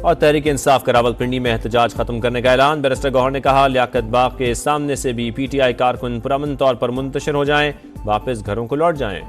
और तहरीक इंसाफ का रावलपिंडी में एहतजाज खत्म करने का ऐलान। बैरिस्टर गौहर ने कहा, लियाकत बाग के सामने से भी PTI कारकुन पुरअमन तौर पर मुंतशिर हो जाएं, वापस घरों को लौट जाएं।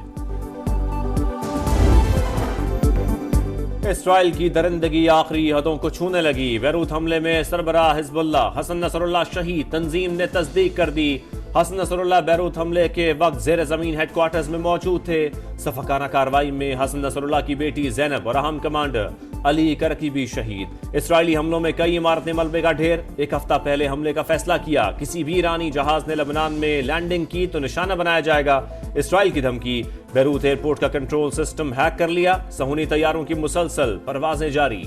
इसराइल की दरिंदगी आखिरी हदों को छूने लगी। बैरूत हमले में सरबराह हिजबुल्लाह हसन नसरुल्लाह शहीद, तंजीम ने तस्दीक कर दी। हसन नसरुल्लाह बैरूत हमले के वक्त जेर जमीन हेडक्वार्टर्स में मौजूद थे। सफाकाना कार्रवाई में हसन नसरुल्लाह की बेटी जैनब और अहम कमांडर अली करकी भी शहीद। इसराइली हमलों में कई इमारतें मलबे का ढेर। एक हफ्ता पहले हमले का फैसला किया, किसी भी ईरानी जहाज ने लेबनान में लैंडिंग की तो निशाना बनाया जाएगा। इसराइल की धमकी, बैरूत एयरपोर्ट का कंट्रोल सिस्टम हैक कर लिया। सहूनी तैयारों की मुसलसल परवाजें जारी।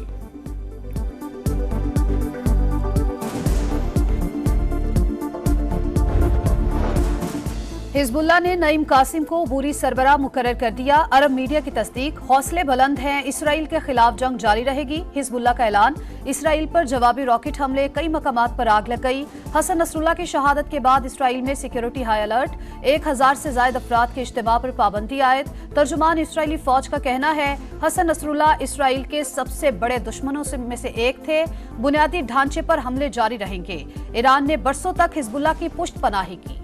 हिजबुल्लाह ने नईम कासिम को बुरी सरबराह मुकर्रर कर दिया। अरब मीडिया की तस्दीक, हौसले बुलंद हैं, इसराइल के खिलाफ जंग जारी रहेगी। हिजबुल्लाह का ऐलान, इसराइल पर जवाबी रॉकेट हमले, कई मकामात पर आग लग गई। हसन नसरुल्लाह की शहादत के बाद इसराइल में सिक्योरिटी हाई अलर्ट, 1000 से ज्यादा अफराद के इज्तिमा पर पाबंदी आयद। तर्जुमान इसराइली फौज का कहना है, हसन नसरुल्लाह इसराइल के सबसे बड़े दुश्मनों में से एक थे। बुनियादी ढांचे पर हमले जारी रहेंगे। ईरान ने बरसों तक हिजबुल्लाह की पुष्ट पनाही की।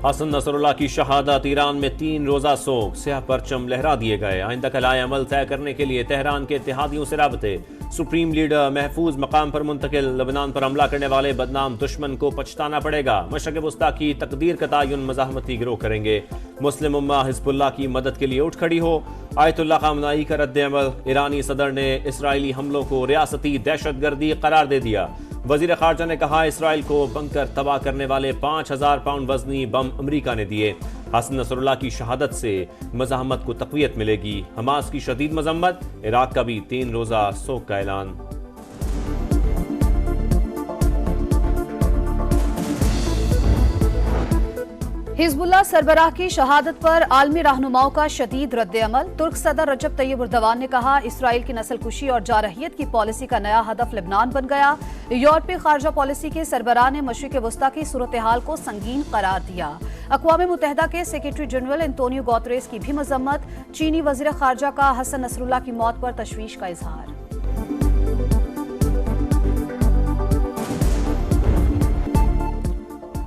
हसन नसरुल्लाह की शहादत, ईरान में 3 रोजा सोग, स्याह परचम लहरा दिए गए। आइंदा कलाए अमल तय करने के लिए तेहरान के इत्तेहादियों से राबते। सुप्रीम लीडर महफूज मकाम पर मुंतकिल, लेबनान पर हमला करने वाले बदनाम दुश्मन को पछताना पड़ेगा। मशरक़ वस्ता की तकदीर का तयन मज़ाहमती गिरोह करेंगे। मुस्लिम उम्मा हिज़्बुल्लाह की मदद के लिए उठ खड़ी हो। आयतुल्लाह ख़ामनेई का रद्द-ए-अमल, ईरानी सदर ने इसराइली हमलों को रियासती दहशतगर्दी करार दे दिया। वज़ीर ख़ारजा ने कहा, इसराइल को बंकर तबाह करने वाले 5000 पाउंड वजनी बम अमरीका ने दिए। हसन नसरुल्लाह की शहादत से मज़ाहमत को तक़वियत मिलेगी। हमास की शदीद मज़म्मत, इराक का भी 3 रोज़ा सोग का ऐलान। हिजबुल्लाह सरबराह की शहादत पर आलमी रहनुमाओं का शदीद रद्द-ए-अमल। तुर्क सदर रजब तैयब एर्दोगान ने कहा, इसराइल की नस्लकुशी और जारहियत की पॉलिसी का नया हदफ लेबनान बन गया। यूरोपीय खारजा पॉलिसी के सरबराह ने मशरिक़ वस्ता की सूरत हाल को संगीन करार दिया। अक़वाम मुत्तहिदा के सेक्रेटरी जनरल एंटोनियो गुतेरेस की भी मजम्मत। चीनी वज़ीर खारजा का हसन नसरुल्लाह की मौत पर तशवीश का इजहार।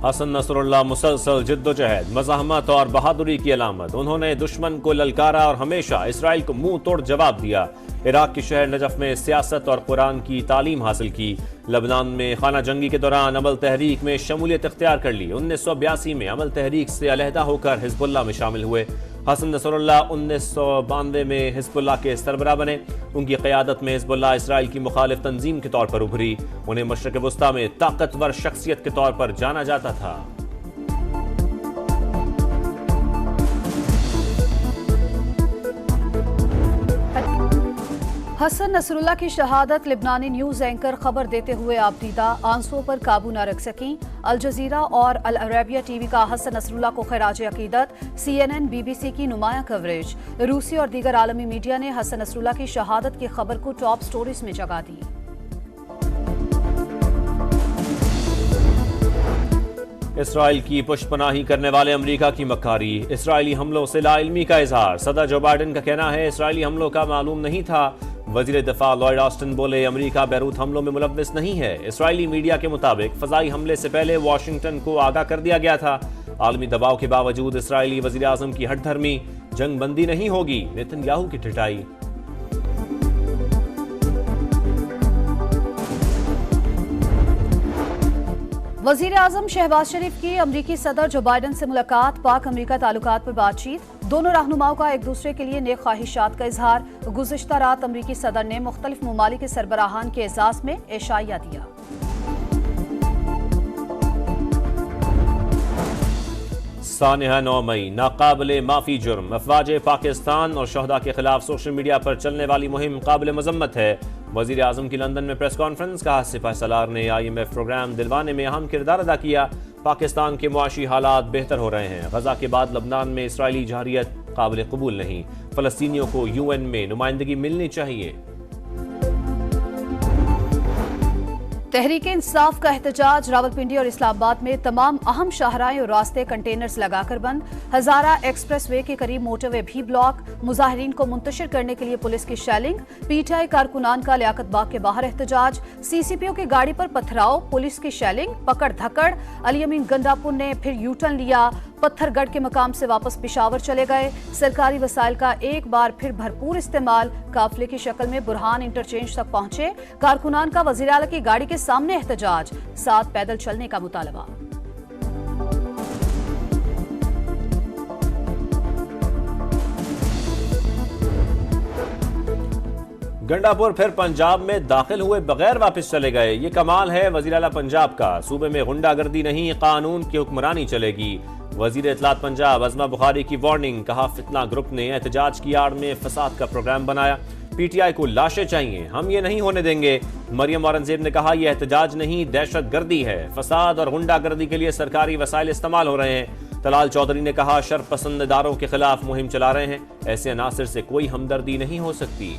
हसन नसरुल्लाह मुसलसल जिद्दोजहद, मज़ाहमत और बहादुरी की अलामत। उन्होंने दुश्मन को ललकारा और हमेशा इसराइल को मुंह तोड़ जवाब दिया। इराक के शहर नजफ में सियासत और कुरान की तालीम हासिल की। लेबनान में खाना जंगी के दौरान अमल तहरीक में शमूलियत इख्तियार कर ली। 1982 में अमल तहरीक से अलहदा होकर हिजबुल्लाह में शामिल हुए। हसन नसरुल्लाह 1992 में हिजबुल्लाह के सरबराह बने। उनकी क़यादत में हिजबुल्लाह इसराइल की मुखालिफ तंजीम के तौर पर उभरी। उन्हें मशरिक़ वस्ता में ताकतवर शख्सियत के तौर पर जाना जाता था। हसन नसरुल्लाह की शहादत, लेबनानी न्यूज एंकर खबर देते हुए आपदीदा, आंसुओं पर काबू न रख सकी। अल जजीरा और अल अरेबिया टीवी का हसन नसरुल्लाह को खराज अकीदत। CNN, BBC की नुमाया कवरेज। रूसी और दीगर आलमी मीडिया ने हसन नसरुल्लाह की शहादत की खबर को टॉप स्टोरीज में जगह दी। इसराइल की पुष्पनाही करने वाले अमेरिका की मक्कारी, इसराइली हमलों से लाइल्मी का इजहार। सदर जो बाइडन का कहना है, इसराइली हमलों का मालूम नहीं था। वजीर दिफा लॉयड ऑस्टिन बोले, अमेरिका बैरूत हमलों में मुलव्विस नहीं है। इसराइली मीडिया के मुताबिक फजाई हमले से पहले वाशिंगटन को आगाह कर दिया गया था। आलमी दबाव के बावजूद इसराइली वजीर आजम की हठधर्मी, जंग बंदी नहीं होगी, नेतन्याहू की ठिठाई। वजीर आजम शहबाज शरीफ की अमरीकी सदर जो बाइडन से मुलाकात। पाक अमरीका ताल्लुकात पर बातचीत। दोनों रहनुमाओं का एक दूसरे के लिए नेक ख्वाहिशात का इजहार। गुज़िश्ता रात अमरीकी सदर ने मुख्तलिफ ममालिक के सरबराहान के एजाज में एशाइया दिया। सानिहा 9 मई, नाकाबिले माफी जुर्म। अफवाज पाकिस्तान और शहदा के खिलाफ सोशल मीडिया पर चलने वाली मुहिम काबिल मजम्मत है। वजीर आजम की लंदन में प्रेस कॉन्फ्रेंस, कहा सिपाह सलार ने IMF प्रोग्राम दिलवाने में अहम किरदार अदा किया। पाकिस्तान के मुआशी हालात बेहतर हो रहे हैं। गजा के बाद लबनान में इसराइली जहरियत काबिल कबूल नहीं। फलस्तीनियों को UN में नुमाइंदगी मिलनी चाहिए। तहरीक इंसाफ का एहतजाज। रावलपिंडी और इस्लामाबाद में तमाम अहम शाहराएं और रास्ते कंटेनर्स लगाकर बंद। हजारा एक्सप्रेस वे के करीब मोटरवे भी ब्लॉक। मुजाहिरीन को मुंतशिर करने के लिए पुलिस की शेलिंग। पीटीआई कारकुनान का लियाकत बाग के बाहर एहतजाज। सीसीपीओ की गाड़ी पर पथराव, पुलिस की शेलिंग, पकड़ धकड़। अली अमीन गंडापुर ने फिर यू टर्न लिया, पत्थरगढ़ के मकाम से वापस पेशावर चले गए। सरकारी वसाइल का एक बार फिर भरपूर इस्तेमाल। काफिले की शक्ल में बुरहान इंटरचेंज तक पहुंचे। कारकुनान का वजीर आला की गाड़ी के सामने एहतजाज, साथ पैदल चलने का मुतालबा। गंडापुर फिर पंजाब में दाखिल हुए बगैर वापस चले गए। ये कमाल है वजीर आला पंजाब का। सूबे में गुंडागर्दी नहीं, कानून की हुक्मरानी चलेगी। वजीर इत्तलात पंजाब अज़मा बुखारी की वार्निंग। कहा, फितना ग्रुप ने एहतजाज की आड़ में फसाद का प्रोग्राम बनाया। पीटीआई को लाशें चाहिए, हम ये नहीं होने देंगे। मरियम औरंगजेब ने कहा, यह एहतजाज नहीं, दहशत गर्दी है। फसाद और गुंडागर्दी के लिए सरकारी वसाइल इस्तेमाल हो रहे हैं। तलाल चौधरी ने कहा, शर पसंद इदारों के खिलाफ मुहिम चला रहे हैं। ऐसे अनासर से कोई हमदर्दी नहीं हो सकती।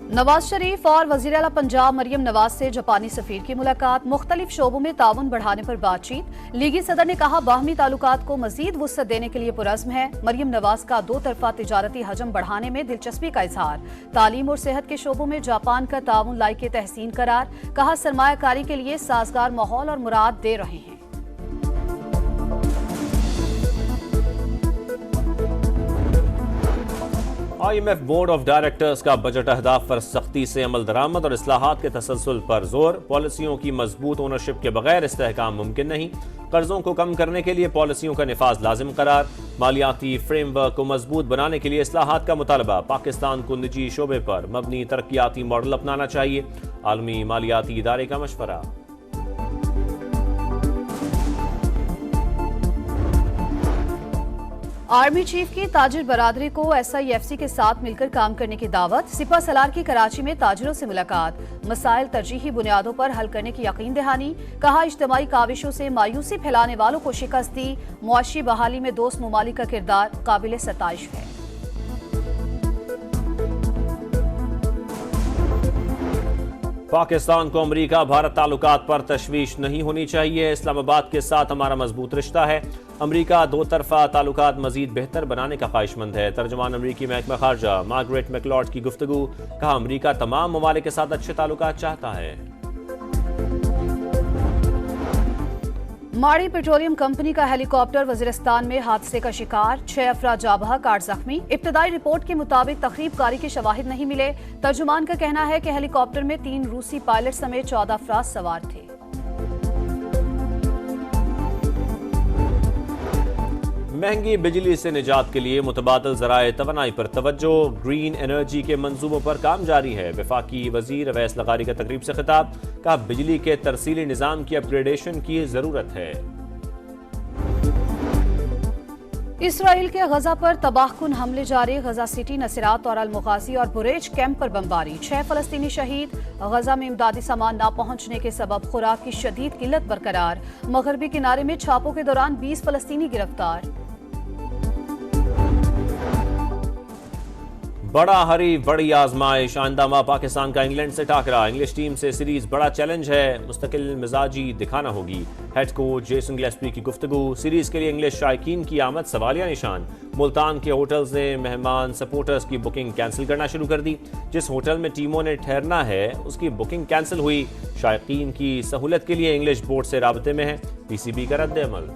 नवाज शरीफ और वजीर आला पंजाब मरियम नवाज से जापानी सफीर की मुलाकात। मुख्तलिफ शोबों में ताउन बढ़ाने पर बातचीत। लीगी सदर ने कहा, बाहमी ताल्लुकात को मजीद वुसअत देने के लिए पुरज़्म है। मरियम नवाज का दो तरफा तिजारती हजम बढ़ाने में दिलचस्पी का इजहार। तालीम और सेहत के शोबों में जापान का ताउन लायके तहसीन करार। कहा, सरमायाकारी के लिए साजगार माहौल और मुराद दे रहे हैं। IMF बोर्ड ऑफ डायरेक्टर्स का बजट अहदाफ पर सख्ती से अमल दरामद और इस्लाहात के तसलसल पर जोर। पॉलिसियों की मजबूत ओनरशिप के बगैर इस्तेहकाम मुमकिन नहीं। कर्जों को कम करने के लिए पॉलिसियों का निफाज लाजिम करार। मालियाती फ्रेमवर्क को मजबूत बनाने के लिए इस्लाहात का मुतालबा। पाकिस्तान को निजी शोबे पर मबनी तरक्याती मॉडल अपनाना चाहिए। आलमी मालियाती इदारे का मशवरा। आर्मी चीफ की ताजिर बरादरी को SIFC के साथ मिलकर काम करने की दावत। सिपा सलार की कराची में ताजिरों से मुलाकात। मसाइल तरजीही बुनियादों पर हल करने की यकीन दहानी। कहा, इज्तिमाई काविशों से मायूसी फैलाने वालों को शिकस्त दी। मुआशी बहाली में दोस्त ममालिक का किरदार काबिल सताइश है। पाकिस्तान को अमरीका भारत ताल्लुकात पर तशवीश नहीं होनी चाहिए। इस्लामाबाद के साथ हमारा मजबूत रिश्ता है। अमरीका दो तरफा ताल्लुकात मजीद बेहतर बनाने का ख्वाहिशमंद है। तर्जुमान अमरीकी महकमा खारजा मार्गरेट मैकलॉड की गुफ्तगू। कहा, अमरीका तमाम ममालिक के साथ अच्छे ताल्लुकात चाहता है। माड़ी पेट्रोलियम कंपनी का हेलीकॉप्टर वजीरिस्तान में हादसे का शिकार। 6 अफराद जाँ बहक, 8 जख्मी। इब्तदाई रिपोर्ट के मुताबिक तखरीबकारी के शवाहिद नहीं मिले। तर्जुमान का कहना है कि हेलीकॉप्टर में 3 रूसी पायलट समेत 14 अफराद सवार थे। महंगी बिजली से निजात के लिए मुतबादल ज़राए तवानाई पर तवज्जो। ग्रीन एनर्जी के मंसूबों पर काम जारी है। वफाकी वजीर अवैस लगारी का तकरीब से खिताब। कहा, बिजली के तरसीली निज़ाम की अपग्रेडेशन की ज़रूरत है। इसराइल के गजा पर तबाहकुन हमले जारी। गजा सिटी, नसीरात और अल-मुगाजी और बुरेज कैंप पर बमबारी। 6 फलस्तीनी शहीद। गजा में इमदादी सामान न पहुंचने के सबब खुराक की शदीद किल्लत बरकरार। मगरबी किनारे में छापों के दौरान 20 फलस्तीनी गिरफ्तार। बड़ा हरी बड़ी आजमाइश। आइंदा माह पाकिस्तान का इंग्लैंड से टाकरा। इंग्लिश टीम से सीरीज बड़ा चैलेंज है। मुस्तकिल मिजाजी दिखाना होगी। हेड कोच जेसन गिलेस्पी की गुफ्तगू। सीरीज के लिए इंग्लिश शायकीन की आमद सवालिया निशान। मुल्तान के होटल्स ने मेहमान सपोर्टर्स की बुकिंग कैंसिल करना शुरू कर दी। जिस होटल में टीमों ने ठहरना है उसकी बुकिंग कैंसिल हुई। शायकीन की सहूलत के लिए इंग्लिश बोर्ड से राबते में है PCB का रद्द अमल।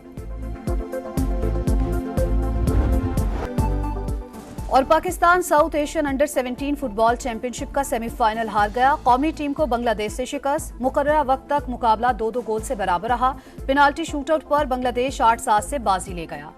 और Pakistan south Asian under 17 football championship का सेमीफाइनल हार गया। कौमी टीम को बांग्लादेश से शिकस्त। मुकर्ररा वक्त तक मुकाबला 2-2 गोल से बराबर रहा। पेनाल्टी शूटआउट पर बांग्लादेश 8-7 से बाजी ले गया।